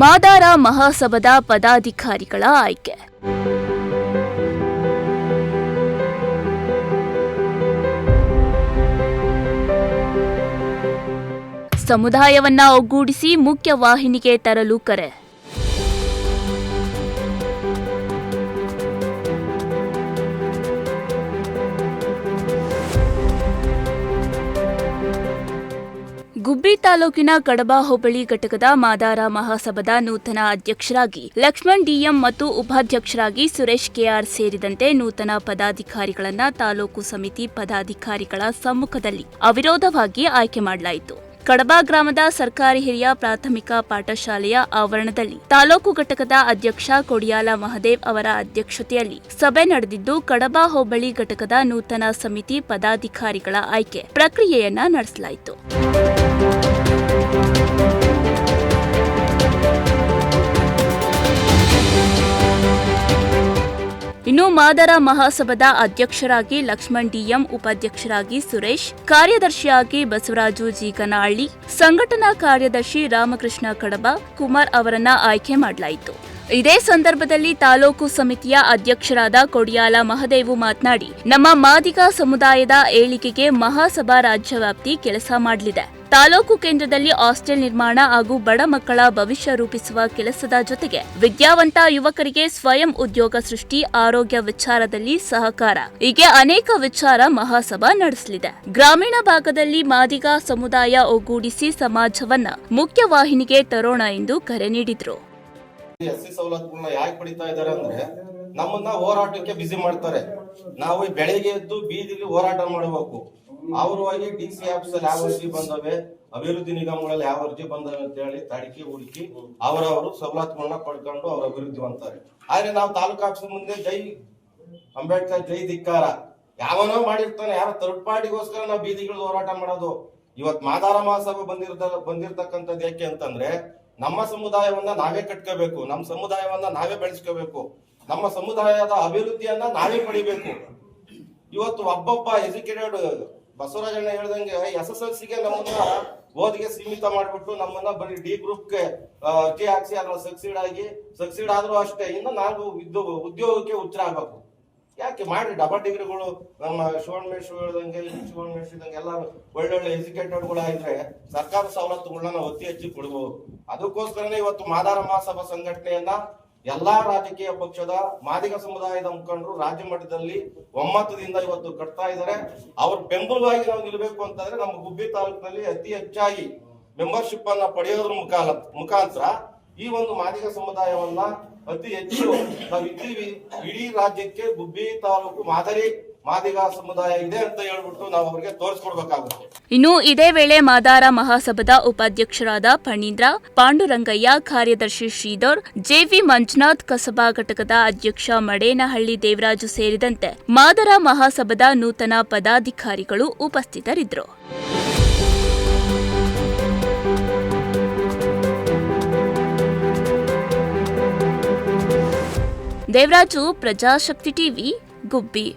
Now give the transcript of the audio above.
ಮಾದಾರ ಮಹಾಸಭಾದ ಪದಾಧಿಕಾರಿಗಳ ಆಯ್ಕೆ. ಸಮುದಾಯವನ್ನ ಒಗ್ಗೂಡಿಸಿ ಮುಖ್ಯ ವಾಹಿನಿಗೆ ತರಲು ಕರೆ. ಗುಬ್ಬಿ ತಾಲೂಕಿನ ಕಡಬ ಹೋಬಳಿ ಘಟಕದ ಮಾದಾರ ಮಹಾಸಭಾದ ನೂತನ ಅಧ್ಯಕ್ಷರಾಗಿ ಲಕ್ಷ್ಮಣ್ ಡಿಎಂ ಮತ್ತು ಉಪಾಧ್ಯಕ್ಷರಾಗಿ ಸುರೇಶ್ ಕೆಆರ್ ಸೇರಿದಂತೆ ನೂತನ ಪದಾಧಿಕಾರಿಗಳನ್ನು ತಾಲೂಕು ಸಮಿತಿ ಪದಾಧಿಕಾರಿಗಳ ಸಮ್ಮುಖದಲ್ಲಿ ಅವಿರೋಧವಾಗಿ ಆಯ್ಕೆ ಮಾಡಲಾಯಿತು. ಕಡಬ ಗ್ರಾಮದ ಸರ್ಕಾರಿ ಹಿರಿಯ ಪ್ರಾಥಮಿಕ ಪಾಠಶಾಲೆಯ ಆವರಣದಲ್ಲಿ ತಾಲೂಕು ಘಟಕದ ಅಧ್ಯಕ್ಷ ಕೊಡಿಯಾಲ ಮಹದೇವ್ ಅವರ ಅಧ್ಯಕ್ಷತೆಯಲ್ಲಿ ಸಭೆ ನಡೆದಿದ್ದು, ಕಡಬ ಹೋಬಳಿ ಘಟಕದ ನೂತನ ಸಮಿತಿ ಪದಾಧಿಕಾರಿಗಳ ಆಯ್ಕೆ ಪ್ರಕ್ರಿಯೆಯನ್ನ ನಡೆಸಲಾಯಿತು. ಇನ್ನು ಮಾದಾರ ಮಹಾಸಭಾದ ಅಧ್ಯಕ್ಷರಾಗಿ ಲಕ್ಷ್ಮಣ್ ಡಿಎಂ, ಉಪಾಧ್ಯಕ್ಷರಾಗಿ ಸುರೇಶ್, ಕಾರ್ಯದರ್ಶಿಯಾಗಿ ಬಸವರಾಜು ಜೀಗನಹಳ್ಳಿ, ಸಂಘಟನಾ ಕಾರ್ಯದರ್ಶಿ ರಾಮಕೃಷ್ಣ ಕಡಬ ಕುಮಾರ್ ಅವರನ್ನ ಆಯ್ಕೆ ಮಾಡಲಾಯಿತು. ಇದೇ ಸಂದರ್ಭದಲ್ಲಿ ತಾಲೂಕು ಸಮಿತಿಯ ಅಧ್ಯಕ್ಷರಾದ ಕೊಡಿಯಾಲ ಮಹದೇವು ಮಾತನಾಡಿ, ನಮ್ಮ ಮಾದಿಗ ಸಮುದಾಯದ ಏಳಿಗೆಗೆ ಮಹಾಸಭಾ ರಾಜ್ಯವ್ಯಾಪ್ತಿ ಕೆಲಸ ಮಾಡಲಿದೆ. ತಾಲೂಕು ಕೇಂದ್ರದಲ್ಲಿ ಹಾಸ್ಟೆಲ್ ನಿರ್ಮಾಣ ಹಾಗೂ ಬಡ ಮಕ್ಕಳ ಭವಿಷ್ಯ ರೂಪಿಸುವ ಕೆಲಸದ ಜೊತೆಗೆ ವಿದ್ಯಾವಂತ ಯುವಕರಿಗೆ ಸ್ವಯಂ ಉದ್ಯೋಗ ಸೃಷ್ಟಿ, ಆರೋಗ್ಯ ವಿಚಾರದಲ್ಲಿ ಸಹಕಾರ, ಹೀಗೆ ಅನೇಕ ವಿಚಾರ ಮಹಾಸಭಾ ನಡೆಸಲಿದೆ. ಗ್ರಾಮೀಣ ಭಾಗದಲ್ಲಿ ಮಾದಿಗ ಸಮುದಾಯ ಒಗ್ಗೂಡಿಸಿ ಸಮಾಜವನ್ನ ಮುಖ್ಯವಾಹಿನಿಗೆ ತರೋಣ ಎಂದು ಕರೆ ನೀಡಿದ್ರು. ಎಸ್ಸಿ ಸವಲತ್ತುಗಳನ್ನ ಯಾಕೆ ಪಡಿತಾ ಇದ್ದಾರೆ ಅಂದ್ರೆ ನಮ್ಮನ್ನ ಹೋರಾಟಕ್ಕೆ ಬಿಸಿ ಮಾಡ್ತಾರೆ. ನಾವು ಬೆಳಿಗ್ಗೆ ಎದ್ದು ಬೀದಿಲಿ ಹೋರಾಟ ಮಾಡಬೇಕು. ಅವರು ಹೋಗಿ ಡಿಸಿ ಆಫೀಸ್ ಅಲ್ಲಿ ಯಾವ ಅರ್ಜಿ ಬಂದವೆ, ಅಭಿವೃದ್ಧಿ ನಿಗಮಗಳಲ್ಲಿ ಯಾವ ಅರ್ಜಿ ಬಂದವೆ ಅಂತ ಹೇಳಿ ತಡಿಕೆ ಹುಡುಕಿ ಅವರವರು ಸವಲತ್ತುಗಳನ್ನ ಪಡ್ಕೊಂಡು ಅವ್ರ ಅಭಿವೃದ್ಧಿ ಅಂತಾರೆ. ಆದ್ರೆ ನಾವು ತಾಲೂಕು ಆಫೀಸ್ ಮುಂದೆ ಜೈ ಅಂಬೇಡ್ಕರ್ ಜೈ ಧಿಕ್ಕಾರ ಯಾವನೋ ಮಾಡಿರ್ತಾನೆ, ಯಾರೋ ಥರ್ಡ್ ಪಾರ್ಟಿಗೋಸ್ಕರ ನಾವು ಬೀದಿಗಳು ಹೋರಾಟ ಮಾಡೋದು. ಇವತ್ ಮಾದಾರ ಮಹಾಸಭೆ ಬಂದಿರ್ತಕ್ಕಂಥದ್ದು ಯಾಕೆ ಅಂತಂದ್ರೆ ನಮ್ಮ ಸಮುದಾಯವನ್ನ ನಾವೇ ಕಟ್ಕೋಬೇಕು, ನಮ್ಮ ಸಮುದಾಯವನ್ನ ನಾವೇ ಬೆಳೆಸ್ಕೋಬೇಕು, ನಮ್ಮ ಸಮುದಾಯದ ಅಭಿವೃದ್ಧಿಯನ್ನ ನಾವೇ ಪಡಿಬೇಕು. ಇವತ್ತು ಒಬ್ಬೊಬ್ಬ ಎಜುಕೇಟೆಡ್ ಬಸವರಾಜಣ್ಣ ಹೇಳ್ದಂಗೆ SSLCಗೆ ನಮ್ಮನ್ನ ಓದಿಗೆ ಸೀಮಿತ ಮಾಡ್ಬಿಟ್ಟು ನಮ್ಮನ್ನ ಬರೀ ಡಿ ಗ್ರೂಪ್ಗೆ ಅರ್ಜಿ ಹಾಕ್ಸಿ ಅದ್ರಲ್ಲಿ ಸಕ್ಸೀಡ್ ಆದ್ರೂ ಅಷ್ಟೇ. ಇನ್ನು ನಾವು ಉದ್ಯೋಗಕ್ಕೆ ಹುಚ್ಚರ ಆಗ್ಬೇಕು. ಯಾಕೆ ಮಾಡಿ ಡಬಲ್ ಡಿಗ್ರಿಗಳು ನಮ್ಮ ಶಿವಣ್ಮೇಶ್ ಹೇಳ್ದಂಗೆ ಶಿವಣ್ಮೇಶ್ ಇದ್ದಂಗೆ ಎಲ್ಲ ಒಳ್ಳೊಳ್ಳೆ ಎಜುಕೇಟೆಡ್ಗಳು ಆಗಿದ್ರೆ ಸರ್ಕಾರ ಸವಲತ್ತುಗಳನ್ನ ನಾವು ಅತಿ ಹೆಚ್ಚು ಕೊಡಬಹುದು. ಅದಕ್ಕೋಸ್ಕರನೇ ಇವತ್ತು ಮಾದಾರ ಮಹಾಸಭಾ ಸಂಘಟನೆಯನ್ನ ಎಲ್ಲಾ ರಾಜಕೀಯ ಪಕ್ಷದ ಮಾದಿಗ ಸಮುದಾಯದ ಮುಖಂಡರು ರಾಜ್ಯ ಮಟ್ಟದಲ್ಲಿ ಒಮ್ಮತದಿಂದ ಇವತ್ತು ಕಟ್ತಾ ಇದ್ದಾರೆ. ಅವ್ರ ಬೆಂಬಲವಾಗಿ ನಾವು ನಿಲ್ಬೇಕು ಅಂತಂದ್ರೆ ನಮ್ಮ ಗುಬ್ಬಿ ತಾಲೂಕಿನಲ್ಲಿ ಅತಿ ಹೆಚ್ಚಾಗಿ ಮೆಂಬರ್ಶಿಪ್ ಅನ್ನ ಪಡೆಯೋದ್ರ ಮುಖಾಂತರ ಈ ಒಂದು ಮಾದಿಗ ಸಮುದಾಯವನ್ನ ಅತಿ ಹೆಚ್ಚು ನಾವು ಇದ್ದೀವಿ. ಇಡೀ ರಾಜ್ಯಕ್ಕೆ ಗುಬ್ಬಿ ತಾಲೂಕು ಮಾದರಿ ಮಾದಿಗ ಸಮುದಾಯ ಇದೆ ಅಂತ ಹೇಳ್ಬಿಟ್ಟು ನಾವು ಅವರಿಗೆ ತೋರಿಸ್ಕೊಡ್ಬೇಕಾಗುತ್ತೆ. ಇನ್ನು ಇದೇ ವೇಳೆ ಮಾದಾರ ಮಹಾಸಭಾದ ಉಪಾಧ್ಯಕ್ಷರಾದ ಫಣೀಂದ್ರ, ಪಾಂಡುರಂಗಯ್ಯ, ಕಾರ್ಯದರ್ಶಿ ಶ್ರೀಧರ್, ಜೆವಿ ಮಂಜುನಾಥ್, ಕಸಬಾ ಘಟಕದ ಅಧ್ಯಕ್ಷ ಮಡೇನಹಳ್ಳಿ ದೇವರಾಜು ಸೇರಿದಂತೆ ಮಾದಾರ ಮಹಾಸಭಾದ ನೂತನ ಪದಾಧಿಕಾರಿಗಳು ಉಪಸ್ಥಿತರಿದ್ದರು. ದೇವರಾಜು, ಪ್ರಜಾಶಕ್ತಿ ಟಿವಿ, ಗುಬ್ಬಿ.